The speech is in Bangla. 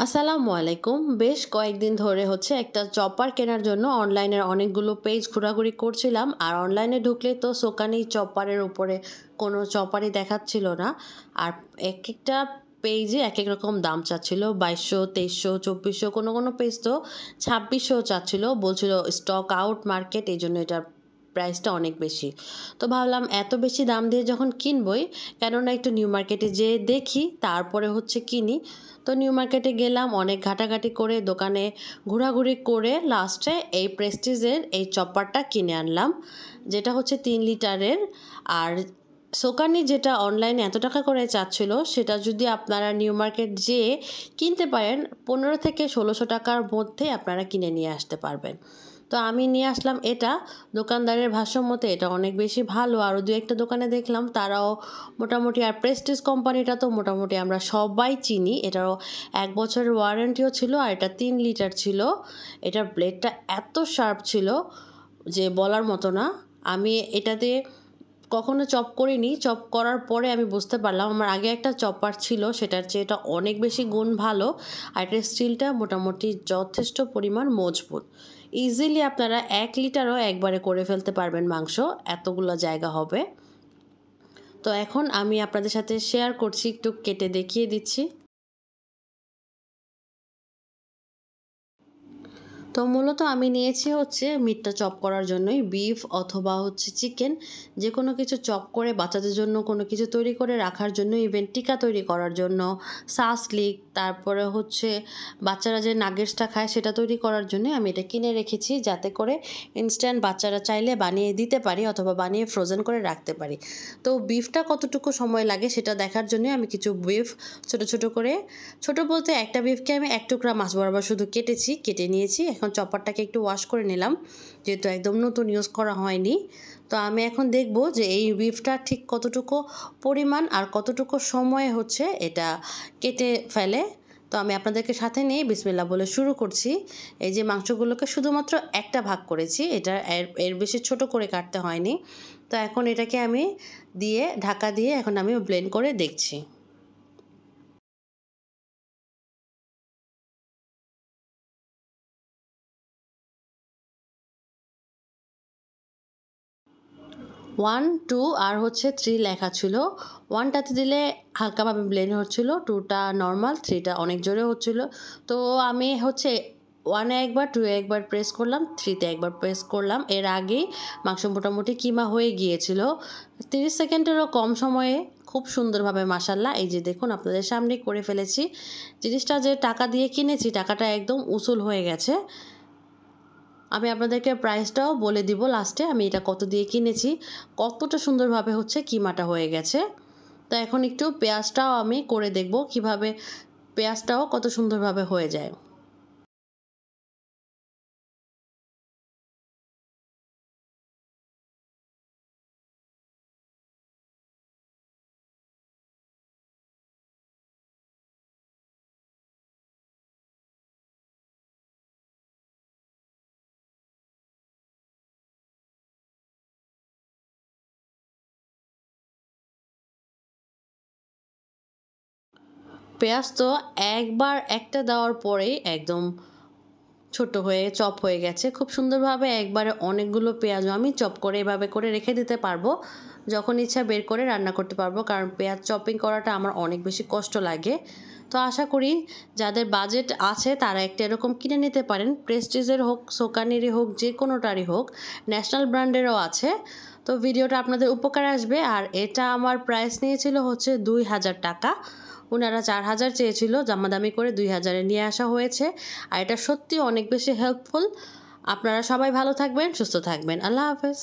আসসালামু আলাইকুম। বেশ কয়েকদিন ধরে হচ্ছে একটা চপার কেনার জন্য অনলাইনের অনেকগুলো পেজ ঘোরাঘুরি করছিলাম। আর অনলাইনে ঢুকলে তো সোকানি চপারের উপরে কোনো চপারই দেখাচ্ছিল না। আর একেকটা পেজে একেক রকম দাম চাচ্ছিল। ২২০০, ২৩০০, ২৪০০, কোনো পেজ তো ২৬০০ চাচ্ছিল। বলছিল স্টক আউট মার্কেট, এইজন্য এটার প্রাইসটা অনেক বেশি। তো ভাবলাম এত বেশি দাম দিয়ে যখন কিনবই, কেননা একটু নিউ মার্কেটে যেয়ে দেখি তারপরে হচ্ছে কিনি। তো নিউ মার্কেটে গেলাম, অনেক ঘাটাঘাটি করে দোকানে ঘোরাঘুরি করে লাস্টে এই প্রেস্টিজের এই চপারটা কিনে আনলাম, যেটা হচ্ছে ৩ লিটারের। আর সোকানি যেটা অনলাইনে এত টাকা করে চাচ্ছিল, সেটা যদি আপনারা নিউ মার্কেট যেয়ে কিনতে পারেন ১৫ থেকে ১৬০০ টাকার মধ্যে আপনারা কিনে নিয়ে আসতে পারবেন। তো আমি নিয়ে আসলাম এটা। দোকানদারের ভাষ্য মতে এটা অনেক বেশি ভালো। আরও দু একটা দোকানে দেখলাম তারাও মোটামুটি, আর প্রেস্টিজ কোম্পানিটা তো মোটামুটি আমরা সবাই চিনি। এটারও ১ বছরের ওয়ারেন্টিও ছিল, আর এটা ৩ লিটার ছিল। এটার ব্লেডটা এত শার্প ছিল যে বলার মতো না। আমি এটাতে কখনো চপ করিনি। চপ করার পরে আমি বুঝতে পারলাম, আমার আগে একটা চপার ছিল সেটার চেয়ে এটা অনেক বেশি গুণ ভালো। আর এটার স্টিলটা মোটামুটি যথেষ্ট পরিমাণ মজবুত। ইজিলি আপনারা ১ লিটারও একবারে করে ফেলতে পারবেন মাংস, এতগুলো জায়গা হবে। তো এখন আমি আপনাদের সাথে শেয়ার করছি, একটু কেটে দেখিয়ে দিচ্ছি। তো মূলত আমি নিয়েছি হচ্ছে মিটটা চপ করার জন্যই, বিফ অথবা হচ্ছে চিকেন, যে কোনো কিছু চপ করে বাচ্চাদের জন্য কোনো কিছু তৈরি করে রাখার জন্য, ইভেন টিকা তৈরি করার জন্য, সাসলিক, তারপরে হচ্ছে বাচ্চারা যে নাগেটসটা খায় সেটা তৈরি করার জন্য আমি এটা কিনে রেখেছি, যাতে করে ইনস্ট্যান্ট বাচ্চারা চাইলে বানিয়ে দিতে পারি অথবা বানিয়ে ফ্রোজেন করে রাখতে পারি। তো বিফটা কতটুকু সময় লাগে সেটা দেখার জন্য আমি কিছু বিফ ছোট ছোট করে, ছোট বলতে একটা বিফকে আমি ১ টুকরা মাছ বরাবর শুধু কেটে নিয়েছি। এখন চপারটাকে একটু ওয়াশ করে নিলাম, যেহেতু একদম নতুন ইউজ করা হয়নি। তো আমি এখন দেখব যে এই বিফটা ঠিক কতটুকু পরিমাণ আর কতটুকু সময়ে হচ্ছে এটা কেটে ফেলে। তো আমি আপনাদেরকে সাথে নিয়ে বিসমিল্লাহ বলে শুরু করছি। এই যে মাংসগুলোকে শুধুমাত্র একটা ভাগ করেছি, এটা এর বেশি ছোট করে কাটতে হয়নি। তো এখন এটাকে আমি ঢাকা দিয়ে এখন আমি ব্লেন্ড করে দেখছি। ওয়ান, টু আর হচ্ছে 3 লেখা ছিল। 1টাতে দিলে হালকাভাবে ব্লেন্ড হচ্ছিল, 2টা নর্মাল, 3টা অনেক জোরে হচ্ছিল। তো আমি হচ্ছে 1-এ একবার, 2-এ একবার প্রেস করলাম, 3-তে একবার প্রেস করলাম। এর আগেই মাংস মোটামুটি কিমা হয়ে গিয়েছিল 30 সেকেন্ডেরও কম সময়ে, খুব সুন্দরভাবে মাশাআল্লাহ। এই যে দেখুন আপনাদের সামনেই করে ফেলেছি। জিনিসটা যে টাকা দিয়ে কিনেছি, টাকাটা একদম উসুল হয়ে গেছে। আমি আপনাদেরকে প্রাইসটাও বলে দিব লাস্টে, আমি এটা কত দিয়ে কিনেছি, কতটা সুন্দরভাবে হচ্ছে কিমাটা হয়ে গেছে। তো এখন একটু পেঁয়াজটাও আমি করে দেখব কিভাবে পেঁয়াজটাও কত সুন্দরভাবে হয়ে যায়। পেঁয়াজ তো একবার একটা দেওয়ার পরেই একদম ছোট হয়ে চপ হয়ে গেছে খুব সুন্দরভাবে। একবারে অনেকগুলো পেঁয়াজও আমি চপ করে এভাবে করে রেখে দিতে পারবো, যখন ইচ্ছা বের করে রান্না করতে পারবো, কারণ পেঁয়াজ চপিং করাটা আমার অনেক বেশি কষ্ট লাগে। তো আশা করি যাদের বাজেট আছে তারা একটা এরকম কিনে নিতে পারেন, প্রেস্টিজের হোক, সোকানিরই হোক, যে কোনোটারই হোক, ন্যাশনাল ব্র্যান্ডেরও আছে। তো ভিডিওটা আপনাদের উপকারে আসবে। আর এটা আমার প্রাইস নিয়েছিল হচ্ছে ২০০০ টাকা। ওনারা ৪,০০০ চেয়েছিল, দামাদামি করে ২,০০০-এ নিয়ে আসা হয়েছে। আর এটা সত্যি অনেক বেশি হেল্পফুল। আপনারা সবাই ভালো থাকবেন, সুস্থ থাকবেন। আল্লাহ হাফেজ।